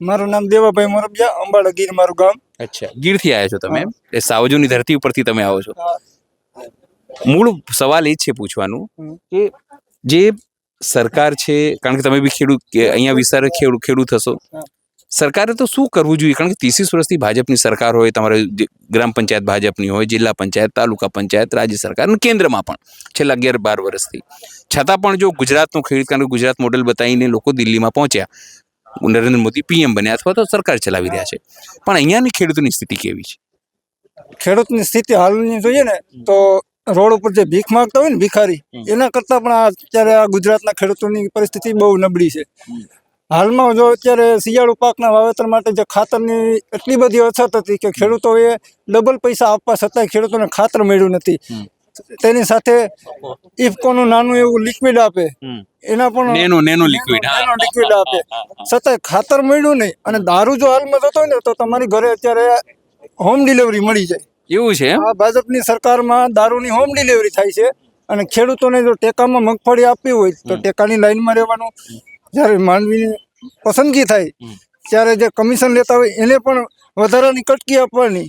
મારું નામ દેવાભાઈ મોરબિયા, અંબાડા ગીર મારું ગામ. અચ્છા, ગીરથી આવ્યા છો તમે એમ? એ સાવજોની ધરતી ઉપરથી તમે આવો છો. મૂળ સવાલ એ જ છે પૂછવાનું કે જે સરકાર છે, કારણ કે તમે બી ખેડૂત અહીંયા વિસ્તાર ખેડૂત હશો, સરકારે તો શું કરવું જોઈએ? કારણ કે 30 વર્ષથી ભાજપની સરકાર હોય, તમારે ગ્રામ પંચાયત ભાજપની હોય, જિલ્લા પંચાયત, તાલુકા પંચાયત, રાજ્ય સરકાર અને કેન્દ્રમાં પણ છેલ્લા 11-12 વર્ષથી, છતાં પણ જો ગુજરાતનો ખેડૂત, કારણ કે ગુજરાત મોડેલ બતાવીને લોકો દિલ્હીમાં પહોંચ્યા, નરેન્દ્ર મોદી પીએમ બન્યા અથવા તો સરકાર ચલાવી રહ્યા છે, પણ અહીંયાની ખેડૂતોની સ્થિતિ કેવી છે? ખેડૂતની સ્થિતિ હાલની જોઈએ ને તો રોડ ઉપર જે ભીખ માંગતા હોય ને ભિખારી, એના કરતા પણ અત્યારે આ ગુજરાતના ખેડૂતોની પરિસ્થિતિ બહુ નબળી છે. હાલમાં જો અત્યારે શિયાળુ પાકના વાવેતર માટે જે ખાતરની એટલી બધી અછત હતી કે ખેડૂતોએ ડબલ પૈસા આપવા છતાંય ખેડૂતોને ખાતર મળ્યું નથી. તેની સાથે ઇફકોનું નાનું એવું લિક્વિડ આપે, એના પણ નેનો લિક્વિડ આપે, છતાંય ખાતર મળ્યું નહીં. અને દારૂ જો હાલમાં જતો હોય ને તો તમારી ઘરે અત્યારે હોમ ડિલિવરી મળી જાય એવું છે. આ ભાજપની સરકારમાં દારૂની હોમ ડિલિવરી થાય છે. અને ખેડૂતોને જો ટેકામાં મગફળી આપવી હોય તો ટેકાની લાઈનમાં રહેવાનું. જ્યારે માંડવીની પસંદગી થાય ત્યારે જે કમિશન લેતા હોય એને પણ વધારાની કટકી આપવાની.